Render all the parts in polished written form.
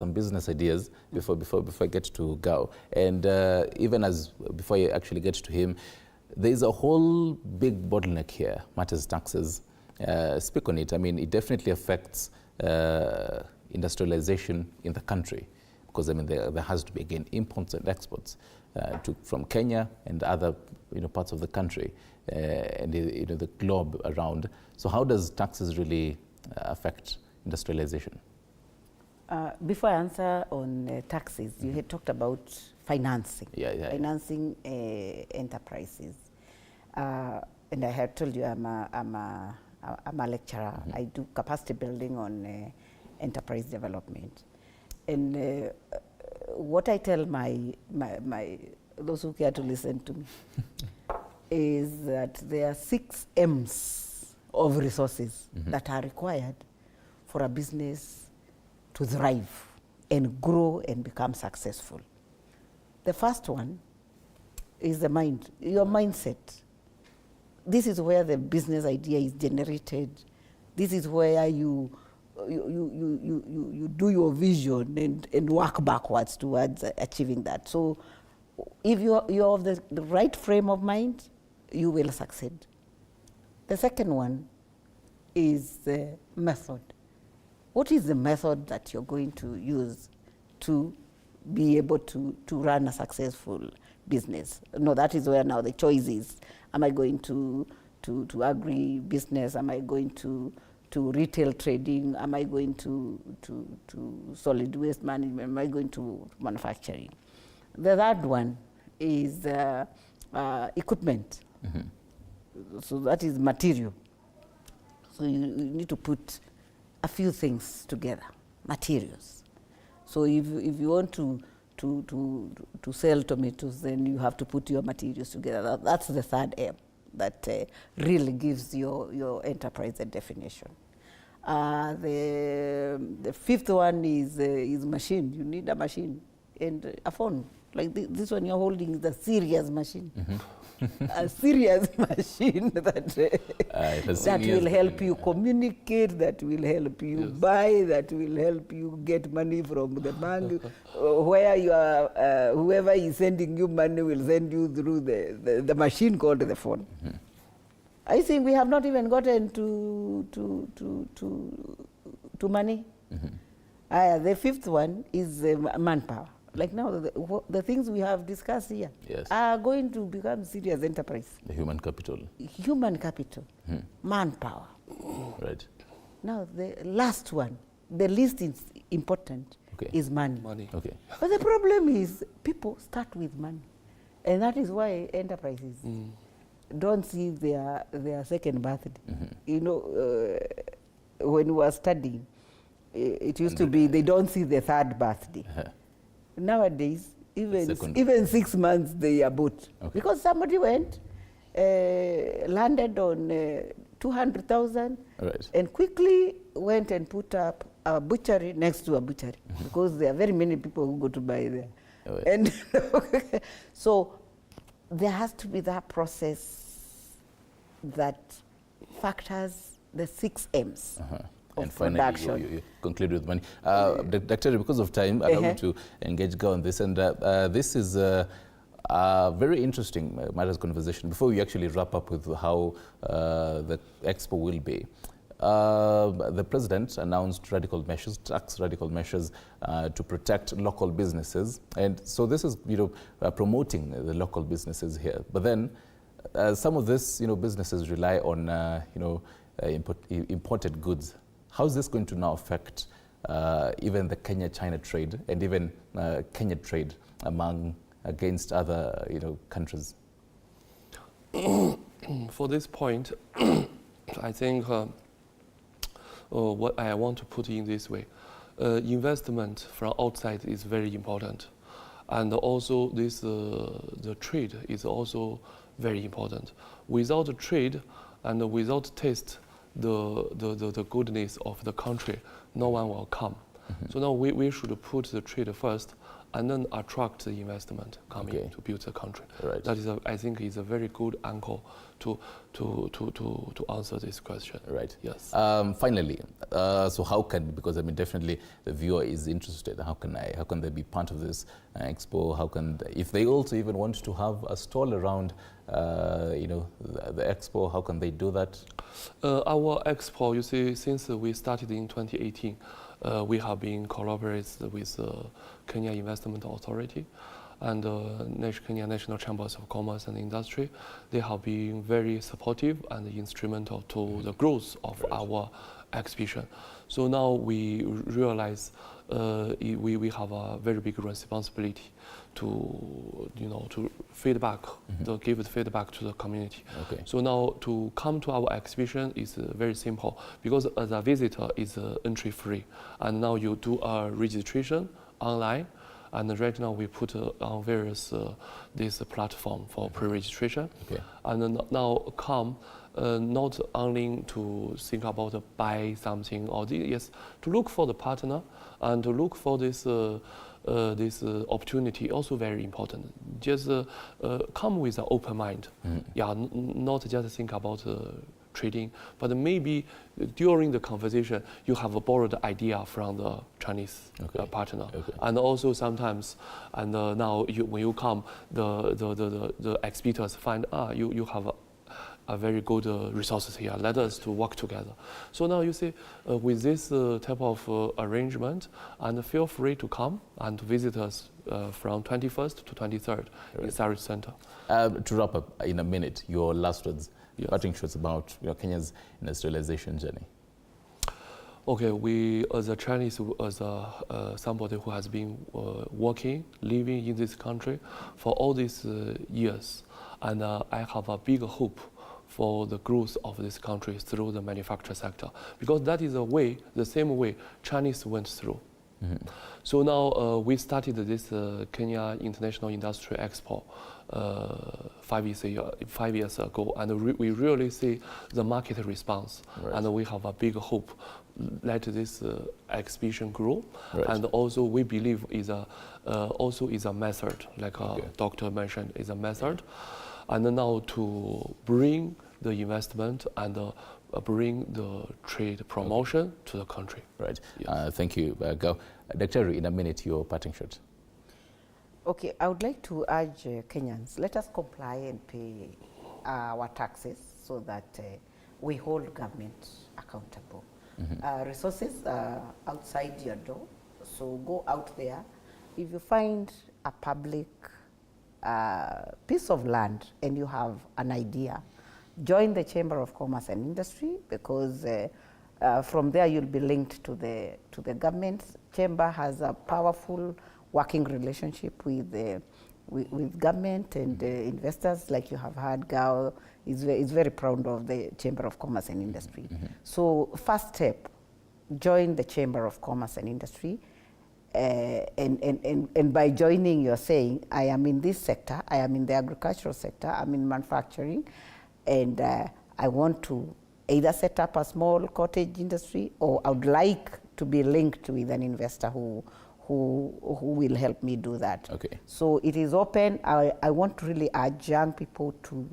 some business ideas before I get to Gao. And even before I actually get to him, there is a whole big bottleneck here, matters taxes. Speak on it. I mean, it definitely affects industrialization in the country, because I mean there has to be, again, imports and exports from Kenya and other parts of the country and the globe around. So how does taxes really affect industrialization? Before I answer on taxes, you had talked about financing, financing enterprises. And I had told you I'm a lecturer. I do capacity building on enterprise development. And what I tell those who care to listen to me is that there are 6 M's of resources that are required for a business to thrive and grow and become successful. The first one is the mind, your mindset. This is where the business idea is generated. This is where you do your vision and work backwards towards achieving that. So if you're of the right frame of mind, you will succeed. The second one is the method. What is the method that you're going to use to be able to run a successful business? No, that is where now the choice is. Am I going to agri-business? Am I going to retail trading? Am I going to solid waste management? Am I going to manufacturing? The third one is equipment. So that is material. So you need to put a few things together, materials. So if you want to sell tomatoes, then you have to put your materials together. That's the third M that really gives your enterprise a definition. The fifth one is machine. You need a machine and a phone. Like this one you're holding is a serious machine. A serious machine that will help you communicate, that will help you buy, that will help you get money from the bank. Where you are, whoever is sending you money will send you through the machine called the phone. I think we have not even gotten to money. The fifth one is manpower. Like now, the things we have discussed here are going to become serious enterprise. The human capital. Human capital, manpower. Right. Now, the last one, the least important, is money. Okay. But the problem is people start with money. And that is why enterprises don't see their second birthday. You know, when we were studying, it used to be they don't see the third birthday. Nowadays, even 6 months they are booked. Because somebody went, landed on 200,000 and quickly went and put up a butchery next to a butchery because there are very many people who go to buy there. And so there has to be that process that factors the 6 M's. And finally, you conclude with money. Doctor, because of time, I want to engage Gao on this. And this is a very interesting matters conversation. Before we actually wrap up with how the expo will be, the president announced tax radical measures to protect local businesses. And so this is, promoting the local businesses here. But then some of this, businesses rely on, imported goods. How is this going to now affect even the Kenya-China trade and even Kenya trade against other countries? For this point, I think what I want to put in this way, investment from outside is very important, and also the trade is also very important. Without trade and without taste the goodness of the country, no one will come. So now we should put the trade first and then attract the investment coming to build the country. Right. That is, I think, is a very good angle to answer this question. Right. Yes. Finally, so how can, because I mean definitely the viewer is interested, how can they be part of this expo? How can they, if they also even want to have a stall around the expo, how can they do that? Our expo, you see, since we started in 2018, we have been collaborated with Kenya Investment Authority and Kenya National Chambers of Commerce and Industry. They have been very supportive and instrumental to the growth of our exhibition. So now we realize we have a very big responsibility to feedback, to give feedback to the community. Okay. So now to come to our exhibition is very simple because as a visitor is entry free, and now you do a registration online. And right now we put on various this platform for pre-registration. Okay. And then now come not only to think about buy something or yes, to look for the partner and to look for this this opportunity also very important. Just come with an open mind. Yeah, not just think about trading, but maybe during the conversation you have a borrowed idea from the Chinese partner, and also sometimes, and now when you come, the exhibitors find you have a very good resources here. Let us to work together. So now you see with this type of arrangement, and feel free to come and visit us from 21st to 23rd in Sarit Center. To wrap up in a minute, your last words. Yes. Parting shots about Kenya's industrialization journey. Okay, we as a Chinese, as somebody who has been working, living in this country for all these years, and I have a big hope for the growth of this country through the manufacturing sector, because that is the same way Chinese went through. So now we started this Kenya International Industry Expo 5 years ago, and we really see the market response, and we have a big hope let this exhibition grow, and also we believe is a method, like doctor mentioned, is a method, and now to bring the investment and bring the trade promotion to the country. Right. Yes. Thank you, Gao. Dr. in a minute, your parting shot. Okay, I would like to urge Kenyans, let us comply and pay our taxes so that we hold government accountable. Resources are outside your door, so go out there. If you find a public piece of land and you have an idea, join the Chamber of Commerce and Industry, because from there you'll be linked to the government. Chamber has a powerful working relationship with government and investors, like you have heard. Gao is very proud of the Chamber of Commerce and Industry. So first step, join the Chamber of Commerce and Industry. And by joining, you're saying, I am in this sector, I am in the agricultural sector, I'm in manufacturing, and I want to either set up a small cottage industry, or I would like to be linked with an investor who will help me do that. Okay. So it is open. I want to really urge young people to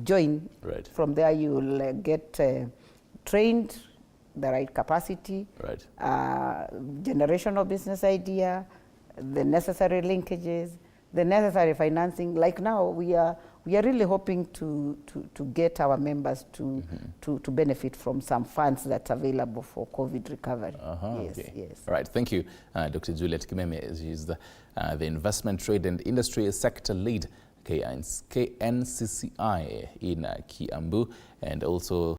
join. Right. From there you will get trained, the right capacity, generation of business idea, the necessary linkages, the necessary financing. Like now, we are really hoping to get our members to benefit from some funds that's available for COVID recovery. Yes, okay. Yes. All right, thank you, Dr. Juliet Kimeme. She's the Investment, Trade and Industry Sector Lead, KNCCI in Kiambu, and also